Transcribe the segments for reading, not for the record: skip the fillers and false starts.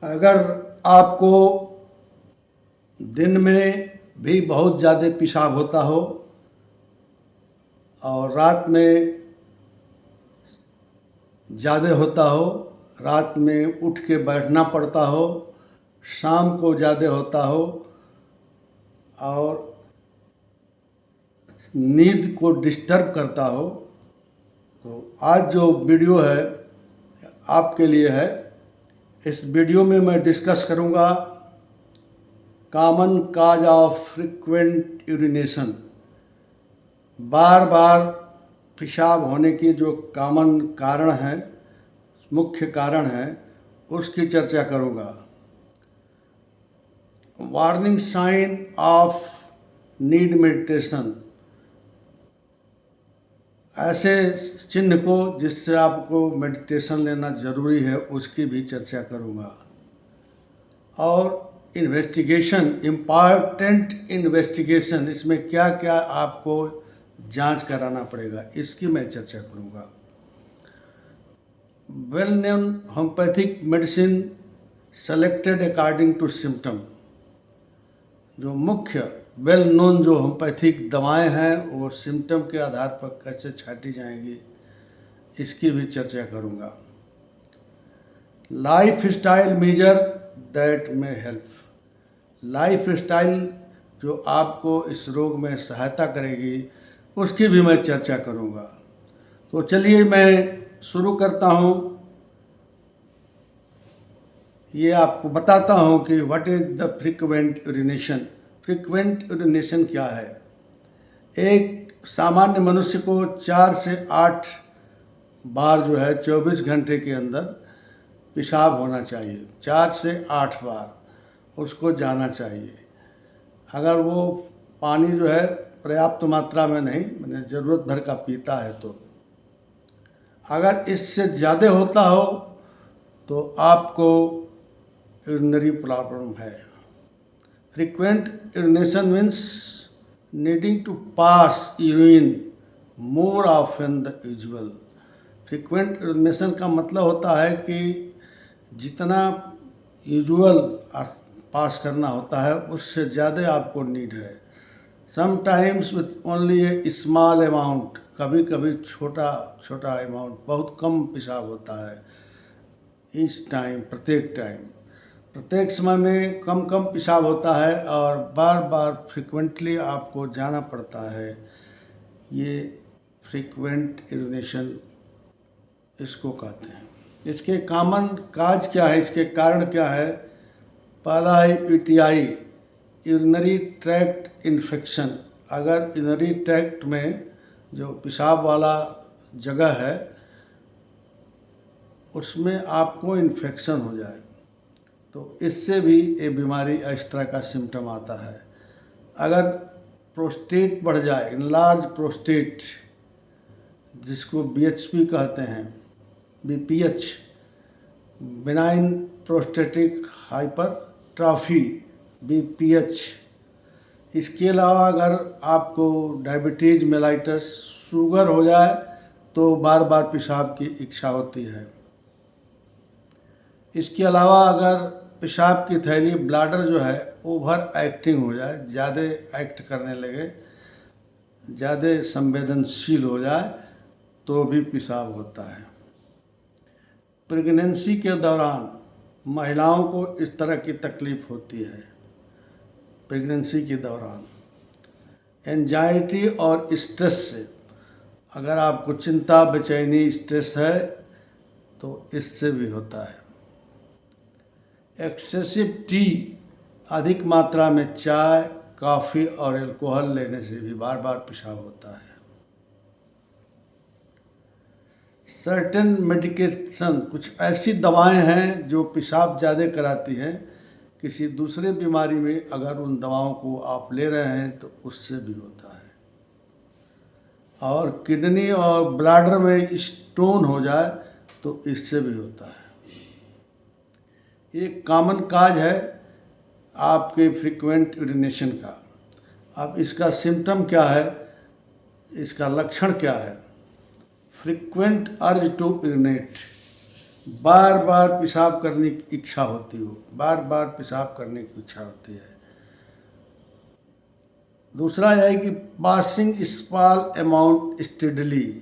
अगर आपको दिन में भी बहुत ज़्यादा पेशाब होता हो और रात में ज़्यादा होता हो, रात में उठ के बैठना पड़ता हो, शाम को ज़्यादा होता हो और नींद को डिस्टर्ब करता हो, तो आज जो वीडियो है आपके लिए है। इस वीडियो में मैं डिस्कस करूँगा common cause of frequent urination. बार बार पेशाब होने की जो कॉमन कारण है, मुख्य कारण है, उसकी चर्चा करूँगा। Warning sign of need meditation, ऐसे चिन्ह को जिससे आपको मेडिटेशन लेना ज़रूरी है, उसकी भी चर्चा करूँगा। और इन्वेस्टिगेशन, इम्पॉर्टेंट इन्वेस्टिगेशन, इसमें क्या क्या आपको जांच कराना पड़ेगा, इसकी मैं चर्चा करूँगा। Well known homoeopathic medicine selected according to symptom, जो मुख्य वेल नोन जो होम्योपैथिक दवाएं हैं वो सिम्टम के आधार पर कैसे छांटी जाएंगी, इसकी भी चर्चा करूँगा। लाइफ स्टाइल मेजर दैट में हेल्प, लाइफ स्टाइल जो आपको इस रोग में सहायता करेगी, उसकी भी मैं चर्चा करूँगा। तो चलिए मैं शुरू करता हूँ। ये आपको बताता हूँ कि what is the frequent urination. Frequent urination क्या है? एक सामान्य मनुष्य को 4 से 8 बार जो है 24 घंटे के अंदर पेशाब होना चाहिए। 4 से 8 बार उसको जाना चाहिए। अगर वो पानी जो है पर्याप्त मात्रा में नहीं, मैंने ज़रूरत भर का पीता है, तो अगर इससे ज़्यादा होता हो तो आपको यूरिनरी प्रॉब्लम है। Frequent urination means needing to pass urine more often the usual. Frequent urination का मतलब होता है कि जितना यूजुअल पास करना होता है उससे ज़्यादा आपको नीड है। Sometimes with only A small amount, कभी कभी छोटा छोटा अमाउंट, बहुत कम पेशाब होता है। इस टाइम, प्रत्येक समय में कम कम पेशाब होता है और बार बार फ्रिक्वेंटली आपको जाना पड़ता है। ये फ्रीक्वेंट यूरिनेशन इसको कहते हैं। इसके कॉमन काज क्या है, इसके कारण क्या है? पहला है यूटीआई, यूरिनरी ट्रैक्ट इन्फेक्शन। अगर यूरिनरी ट्रैक्ट में जो पेशाब वाला जगह है उसमें आपको इन्फेक्शन हो जाए तो इससे भी ये बीमारी, इस तरह का सिम्टम आता है। अगर प्रोस्टेट बढ़ जाए, इनलार्ज प्रोस्टेट, जिसको बीएचपी कहते हैं, BPH, benign prostatic hypertrophy, BPH. इसके अलावा अगर आपको डायबिटीज़ मेलाइटस, शुगर हो जाए तो बार बार पेशाब की इच्छा होती है। इसके अलावा अगर पेशाब की थैली, ब्लैडर जो है ओवर एक्टिंग हो जाए, ज़्यादा एक्ट करने लगे, ज़्यादा संवेदनशील हो जाए, तो भी पेशाब होता है। प्रेगनेंसी के दौरान महिलाओं को इस तरह की तकलीफ़ होती है। प्रेगनेंसी के दौरान एंजाइटी और स्ट्रेस से, अगर आपको चिंता, बेचैनी, स्ट्रेस है तो इससे भी होता है। एक्सेसिव टी, अधिक मात्रा में चाय, कॉफ़ी और अल्कोहल लेने से भी बार बार पेशाब होता है। सर्टेन मेडिकेशन, कुछ ऐसी दवाएं हैं जो पेशाब ज़्यादा कराती हैं। किसी दूसरे बीमारी में अगर उन दवाओं को आप ले रहे हैं तो उससे भी होता है। और किडनी और ब्लैडर में स्टोन हो जाए तो इससे भी होता है। एक कॉमन काज है आपके फ्रीक्वेंट यूरिनेशन का। अब इसका सिम्टम क्या है, इसका लक्षण क्या है? फ्रीक्वेंट अर्ज टू यूरिनेट, बार बार पेशाब करने की इच्छा होती हो, बार बार पेशाब करने की इच्छा होती है। दूसरा यह है कि passing small amount steadily,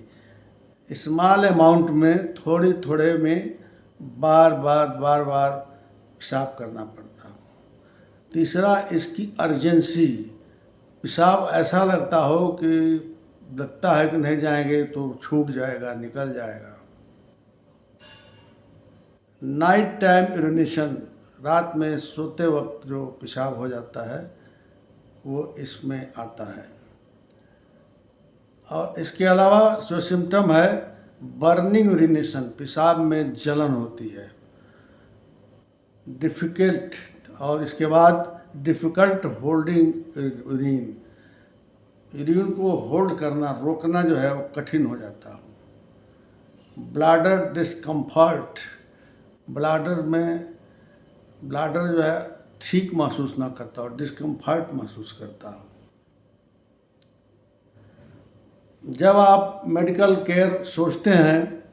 small amount में थोड़े थोड़े में बार बार पेशाब करना पड़ता हो। तीसरा इसकी अर्जेंसी, पेशाब ऐसा लगता हो कि लगता है कि नहीं जाएंगे तो छूट जाएगा, निकल जाएगा। नाइट टाइम यूरिनेशन, रात में सोते वक्त जो पेशाब हो जाता है वो इसमें आता है। और इसके अलावा जो सिम्टम है बर्निंग यूरिनेशन, पेशाब में जलन होती है। डिफ़िकल्ट, और इसके बाद डिफ़िकल्ट होल्डिंग यूरिन, यूरिन को होल्ड करना, रोकना जो है वो कठिन हो जाता हो। ब्लैडर डिस्कम्फर्ट, ब्लैडर जो है ठीक महसूस ना करता हो, डिस्कम्फर्ट महसूस करता हो। जब आप मेडिकल केयर सोचते हैं,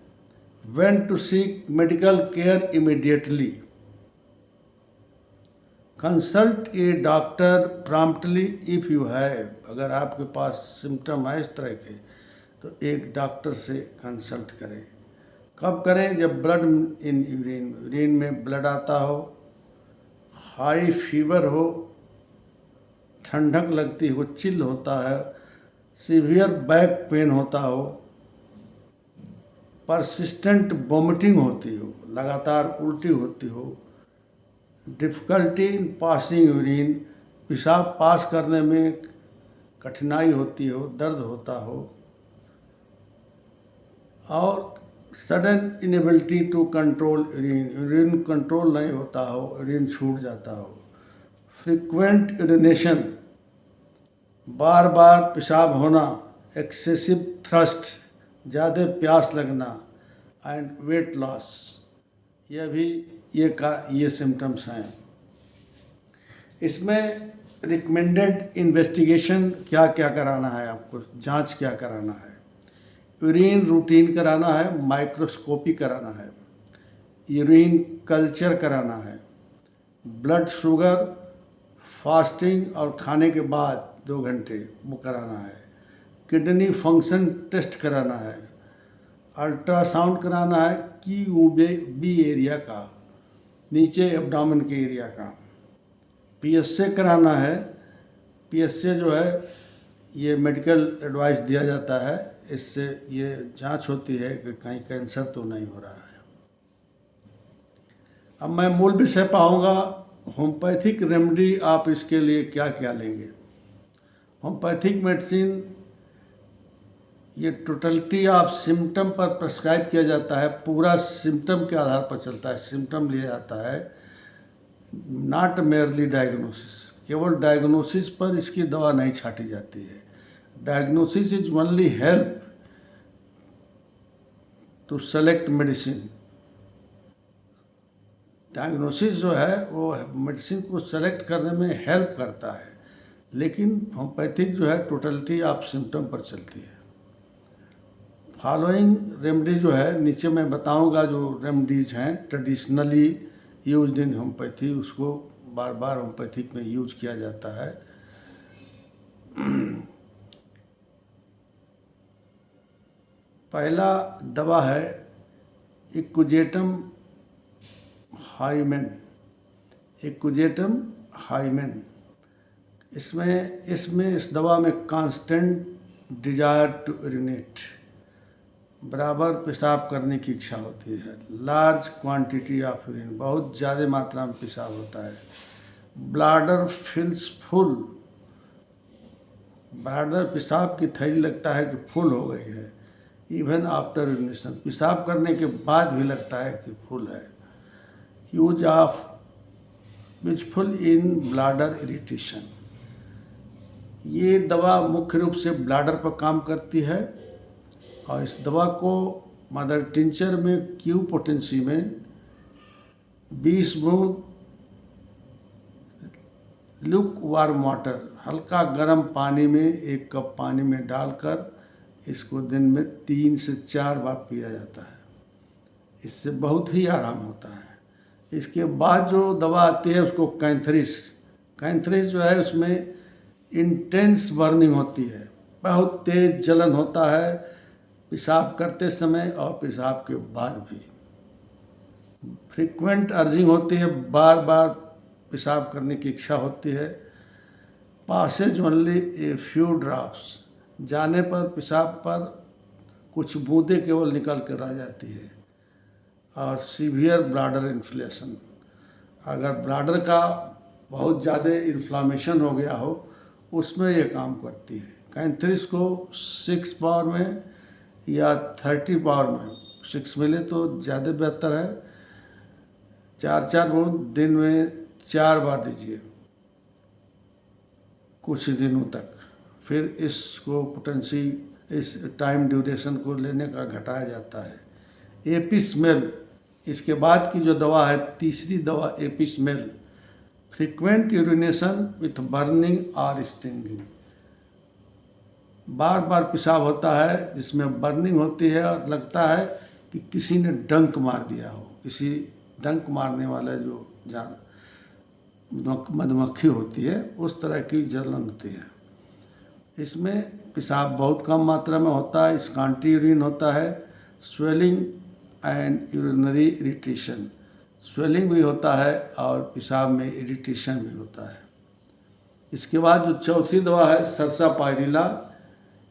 when to seek medical care immediately, consult a doctor promptly if you have, अगर आपके पास सिम्टम है इस तरह के तो एक डॉक्टर से कंसल्ट करें। कब करें? जब ब्लड इन यूरिन में ब्लड आता हो, हाई फीवर हो, ठंडक लगती हो, चिल होता है, सीवियर बैक पेन होता हो, परसिस्टेंट वोमिटिंग होती हो, लगातार उल्टी होती हो, डिफ़िकल्टी इन पासिंग यूरिन, पेशाब पास करने में कठिनाई होती हो, दर्द होता हो, और sudden inability to control urine control नहीं होता हो, यूरिन छूट जाता हो। फ्रीक्वेंट यूरिनेशन, बार बार पेशाब होना, एक्सेसिव थ्रस्ट, ज़्यादा प्यास लगना, एंड वेट लॉस, ये सिम्टम्स हैं। इसमें रिकमेंडेड इन्वेस्टिगेशन क्या क्या कराना है आपको, जांच क्या कराना है? यूरिन रूटीन कराना है, माइक्रोस्कोपी कराना है, यूरिन कल्चर कराना है, ब्लड शुगर फास्टिंग और खाने के बाद 2 घंटे वो कराना है, किडनी फंक्शन टेस्ट कराना है, अल्ट्रासाउंड कराना है बी एरिया का, नीचे एब्डोमेन के एरिया का, पीएसए कराना है। पीएसए जो है ये मेडिकल एडवाइस दिया जाता है, इससे ये जांच होती है कि कहीं कैंसर तो नहीं हो रहा है। अब मैं मूल विषय पर आऊँगा, होम्योपैथिक रेमेडी आप इसके लिए क्या क्या लेंगे। होम्योपैथिक मेडिसिन ये टोटलिटी ऑफ सिम्टम पर प्रिस्क्राइब किया जाता है, पूरा सिम्टम के आधार पर चलता है, सिम्टम लिया जाता है, नॉट मेयरली डायग्नोसिस, केवल डायग्नोसिस पर इसकी दवा नहीं छाटी जाती है। Diagnosis is only help to select medicine, diagnosis जो है वो मेडिसिन को सेलेक्ट करने में हेल्प करता है, लेकिन होम्योपैथिक जो है टोटलिटी ऑफ सिम्टम पर चलती है। फॉलोइंग रेमेडी जो है नीचे मैं बताऊंगा, जो रेमेडीज़ हैं ट्रेडिशनली यूज्ड इन होम्योपैथी, उसको बार बार होम्योपैथिक में यूज किया जाता है। पहला दवा है इक्कुजेटम हाइमेन, इक्कुजेटम हाइमेन। इस दवा में कांस्टेंट डिजायर टू यूरिनेट, बराबर पेशाब करने की इच्छा होती है। लार्ज क्वांटिटी ऑफ यूरिन, बहुत ज़्यादा मात्रा में पेशाब होता है। ब्लैडर फील्स फुल, ब्लैडर पेशाब की थैली लगता है कि फुल हो गई है। इवन आफ्टर यूरिनेशन, पेशाब करने के बाद भी लगता है कि फुल है। Use of useful in bladder irritation, ये दवा मुख्य रूप से ब्लैडर पर काम करती है, और इस दवा को मदर टिंचर में क्यू पोटेंसी में 20 बूंद लुक वार्म वाटर, हल्का गर्म पानी में 1 कप पानी में डालकर इसको दिन में 3 से 4 बार पिया जाता है। इससे बहुत ही आराम होता है। इसके बाद जो दवा आती है उसको कैंथरिस। कैंथरिस जो है उसमें इंटेंस बर्निंग होती है, बहुत तेज जलन होता है पेशाब करते समय और पेशाब के बाद भी। फ्रीक्वेंट अर्जिंग होती है, बार बार पेशाब करने की इच्छा होती है। Passes only a few drops, जाने पर पेशाब पर कुछ बूंदें केवल निकल कर रह जाती है। और सीवियर ब्लैडर इन्फ्लेशन, अगर ब्लैडर का बहुत ज़्यादा इन्फ्लामेशन हो गया हो उसमें ये काम करती है। कैंथरिस को 6 पावर में या 30 पावर में, 6 मिले तो ज़्यादा बेहतर है। 4 बूंद दिन में 4 बार दीजिए कुछ दिनों तक, फिर इसको पोटेंसी इस टाइम ड्यूरेशन को लेने का घटाया जाता है। एपिस्मेल, इसके बाद की जो दवा है तीसरी दवा एपिस्मेल, फ्रीक्वेंट यूरिनेशन विथ बर्निंग और स्टिंगिंग। बार बार पेशाब होता है जिसमें बर्निंग होती है और लगता है कि किसी ने डंक मार दिया हो, किसी डंक मारने वाला जो जान मधुमक्खी होती है उस तरह की जलन होती है। इसमें पेशाब बहुत कम मात्रा में होता है, स्कांटी यूरिन होता है। Swelling and urinary irritation, swelling भी होता है और पेशाब में इरिटेशन भी होता है। इसके बाद जो चौथी दवा है सरसापायरिला,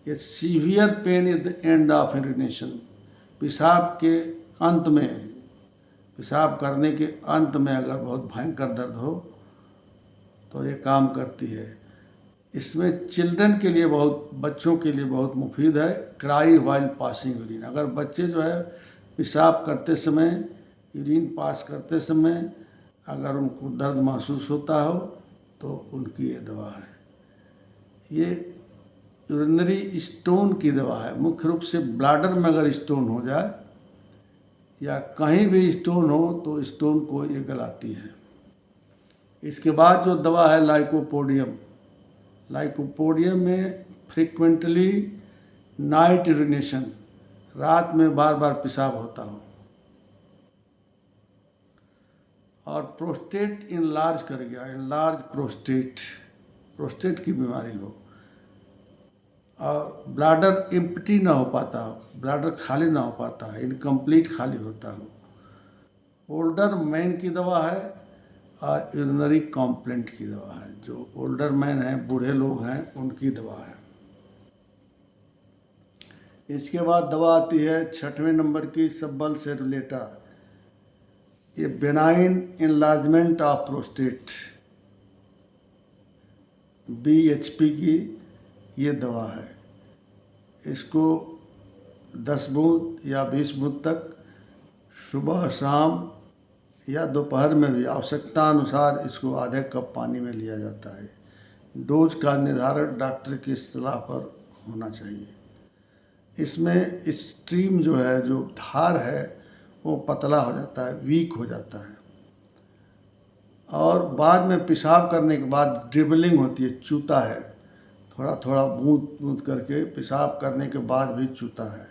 ये severe pain at the end of urination, पेशाब के अंत में, पेशाब करने के अंत में अगर बहुत भयंकर दर्द हो तो ये काम करती है। इसमें चिल्ड्रन के लिए बहुत, बच्चों के लिए बहुत मुफीद है। क्राई वाइल पासिंग यूरिन, अगर बच्चे जो है पेशाब करते समय, यूरिन पास करते समय अगर उनको दर्द महसूस होता हो तो उनकी ये दवा है। ये यूरिनरी स्टोन की दवा है, मुख्य रूप से ब्लैडर में अगर स्टोन हो जाए या कहीं भी स्टोन हो तो स्टोन को ये गलाती है। इसके बाद जो दवा है लाइकोपोडियम, लाइकोपोडियम में फ्रीक्वेंटली नाइट यूरिनेशन, रात में बार बार पेशाब होता हो, और प्रोस्टेट इनलार्ज कर गया, इनलार्ज प्रोस्टेट, प्रोस्टेट की बीमारी हो, और ब्लैडर एम्प्टी ना हो पाता हो, ब्लैडर खाली ना हो पाता है, इनकम्प्लीट खाली होता हो। ओल्डर मैन की दवा है और यूरिनरी कॉम्प्लेंट की दवा है, जो ओल्डर मैन हैं, बूढ़े लोग हैं, उनकी दवा है। इसके बाद दवा आती है 6वें नंबर की सब्बल सेरुलेटा, ये benign enlargement of prostate, BHP की ये दवा है। इसको 10 बूंद या 20 बूंद तक सुबह शाम या दोपहर में भी आवश्यकता अनुसार इसको आधे कप पानी में लिया जाता है। डोज का निर्धारण डॉक्टर की सलाह पर होना चाहिए। इसमें स्ट्रीम जो है, जो धार है, वो पतला हो जाता है, वीक हो जाता है, और बाद में पेशाब करने के बाद ड्रिबलिंग होती है, चूता है, थोड़ा थोड़ा बूंद बूंद करके पेशाब करने के बाद भी चूता है।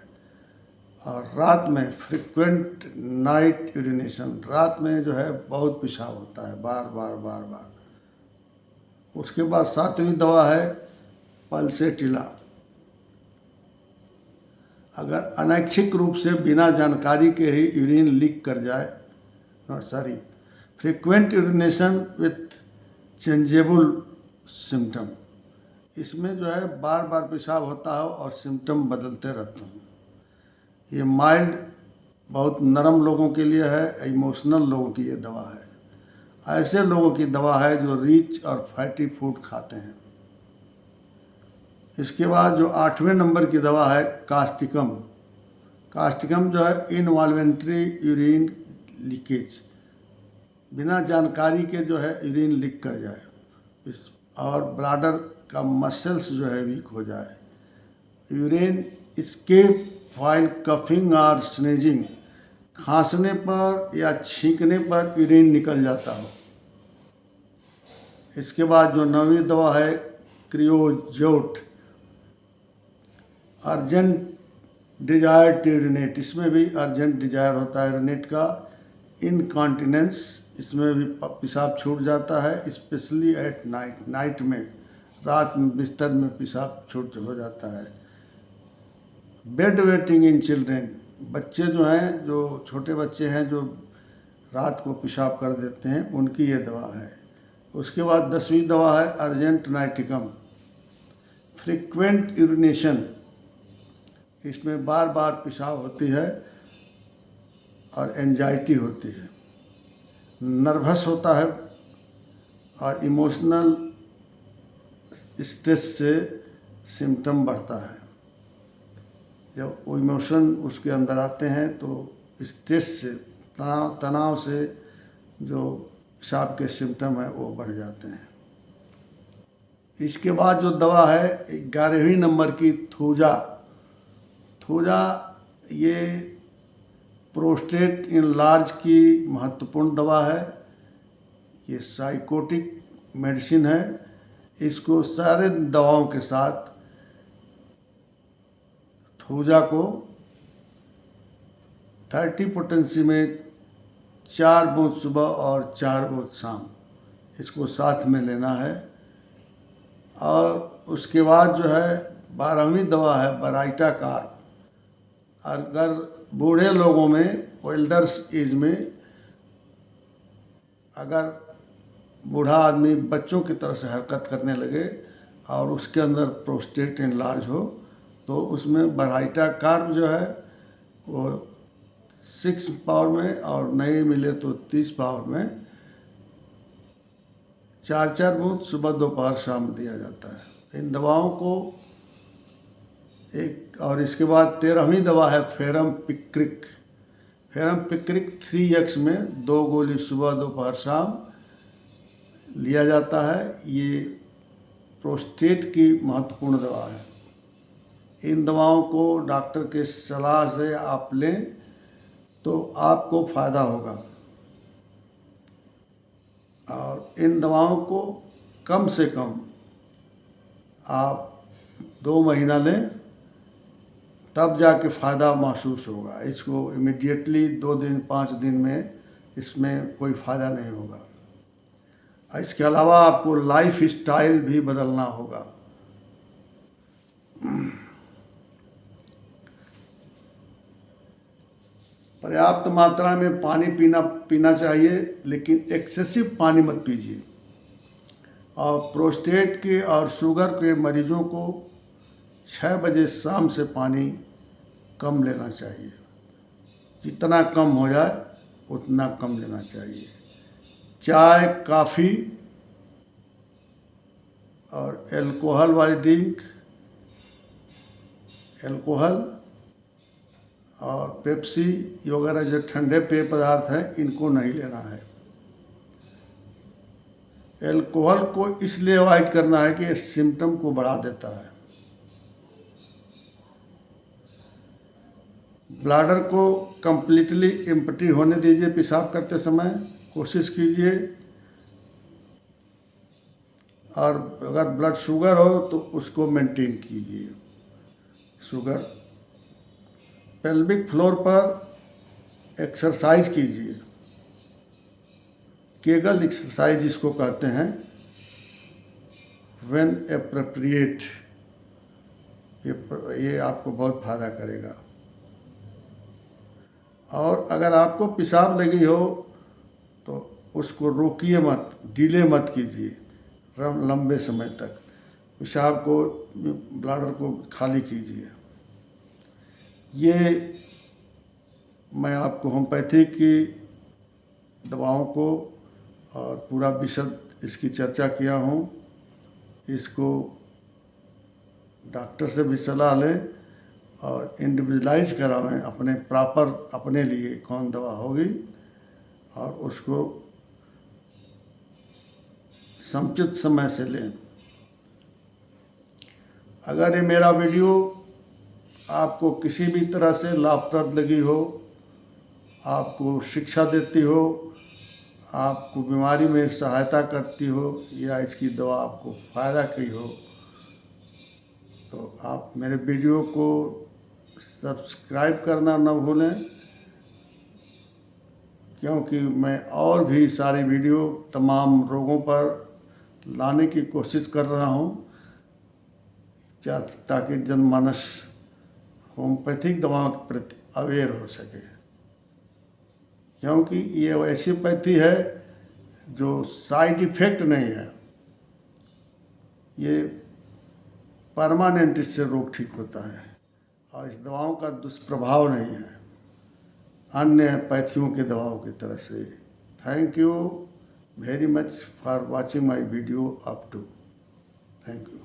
और रात में फ्रीक्वेंट नाइट यूरिनेशन, रात में जो है बहुत पेशाब होता है, बार बार बार बार। उसके बाद 7वीं दवा है पल्सेटिला, अगर अनैच्छिक रूप से बिना जानकारी के ही यूरिन लीक कर जाए, frequent urination with changeable symptom, इसमें जो है बार बार पेशाब होता हो और सिम्टम बदलते रहते हैं। ये माइल्ड, बहुत नरम लोगों के लिए है, इमोशनल लोगों की ये दवा है। ऐसे लोगों की दवा है जो रिच और फैटी फूड खाते हैं। इसके बाद जो 8वें नंबर की दवा है कास्टिकम, कास्टिकम जो है इनवॉल्वेंट्री यूरिन लीकेज, बिना जानकारी के जो है यूरिन लीक कर जाए और ब्लैडर का मसल्स जो है वीक हो जाए। यूरिन स्केप व्हाइल कफिंग और स्नीजिंग, खांसने पर या छींकने पर यूरिन निकल जाता हो। इसके बाद जो 9वीं दवा है creosote, urgent desire to urinate, इसमें भी अर्जेंट डिजायर होता है यूरिनेट का। इनकॉन्टिनेंस, इसमें भी पेशाब छूट जाता है, स्पेशली एट नाइट, नाइट में, रात में बिस्तर में पेशाब छूट हो जाता है। बेड वेटिंग इन चिल्ड्रेन, बच्चे जो हैं, जो छोटे बच्चे हैं जो रात को पेशाब कर देते हैं, उनकी ये दवा है। उसके बाद 10वीं दवा है अर्जेंट नाइटिकम। फ्रीक्वेंट यूरिनेशन, इसमें बार बार पेशाब होती है और एंजाइटी होती है, नर्वस होता है और इमोशनल स्ट्रेस से सिम्टम बढ़ता है। जब वो इमोशन उसके अंदर आते हैं तो स्ट्रेस से, तनाव से जो पेशाब के सिम्टम है वो बढ़ जाते हैं। इसके बाद जो दवा है 11वीं नंबर की थूजा। थूजा ये प्रोस्टेट इनलार्ज की महत्वपूर्ण दवा है। ये साइकोटिक मेडिसिन है। इसको सारे दवाओं के साथ थूजा को 30 पोटेंसी में 4 बूंद सुबह और 4 बूंद शाम, इसको साथ में लेना है। और उसके बाद जो है 12वीं दवा है बराइटा कार्ब। अगर बूढ़े लोगों में, एल्डर्स एज में, अगर बूढ़ा आदमी बच्चों की तरह से हरकत करने लगे और उसके अंदर प्रोस्टेट इनलार्ज हो, तो उसमें बराइटा कार्ब जो है वो 6 पावर में, और नहीं मिले तो 30 पावर में 4 बूंद सुबह दोपहर शाम दिया जाता है। इन दवाओं को एक, और इसके बाद 13वीं दवा है ferrum picric. Ferrum picric 3x में 2 गोली सुबह दोपहर शाम लिया जाता है। ये प्रोस्टेट की महत्वपूर्ण दवा है। इन दवाओं को डॉक्टर के सलाह से आप लें तो आपको फ़ायदा होगा। और इन दवाओं को कम से कम आप 2 महीना लें, तब जाके फ़ायदा महसूस होगा। इसको इमीडिएटली 2 दिन 5 दिन में इसमें कोई फ़ायदा नहीं होगा। इसके अलावा आपको लाइफ स्टाइल भी बदलना होगा। पर्याप्त मात्रा में पानी पीना चाहिए, लेकिन एक्सेसिव पानी मत पीजिए। और प्रोस्टेट के और शुगर के मरीजों को 6 बजे शाम से पानी कम लेना चाहिए। जितना कम हो जाए उतना कम लेना चाहिए। चाय, कॉफ़ी और अल्कोहल वाली ड्रिंक, अल्कोहल और पेप्सी वगैरह जो ठंडे पेय पदार्थ हैं, इनको नहीं लेना है। अल्कोहल को इसलिए अवॉइड करना है कि सिम्टम को बढ़ा देता है। ब्लैडर को कम्प्लीटली एम्प्टी होने दीजिए पेशाब करते समय, कोशिश कीजिए। और अगर ब्लड शुगर हो तो उसको मेंटेन कीजिए। शुगर, पेल्विक फ्लोर पर एक्सरसाइज कीजिए। केगल एक्सरसाइज इसको कहते हैं, व्हेन एप्रोप्रिएट। ये आपको बहुत फ़ायदा करेगा। और अगर आपको पेशाब लगी हो तो उसको रोकिए मत, डिले मत कीजिए लंबे समय तक। पेशाब को, ब्लैडर को खाली कीजिए। ये मैं आपको होम्योपैथी की दवाओं को और पूरा विशद इसकी चर्चा किया हूँ। इसको डॉक्टर से भी सलाह लें और इंडिविजुअलाइज करावें अपने प्रॉपर, अपने लिए कौन दवा होगी, और उसको समुचित समय से लें। अगर ये मेरा वीडियो आपको किसी भी तरह से लाभप्रद लगी हो, आपको शिक्षा देती हो, आपको बीमारी में सहायता करती हो, या इसकी दवा आपको फ़ायदा की हो, तो आप मेरे वीडियो को सब्सक्राइब करना न भूलें, क्योंकि मैं और भी सारी वीडियो तमाम रोगों पर लाने की कोशिश कर रहा हूँ, ताकि जनमानस होम्योपैथिक दवाओं के प्रति अवेयर हो सके, क्योंकि ये ऐसी पैथी है जो साइड इफ़ेक्ट नहीं है, ये परमानेंट इससे रोग ठीक होता है और इस दवाओं का दुष्प्रभाव नहीं है अन्य पैथियों के दवाओं की तरह से। Thank you very much for watching my video up to. Thank you.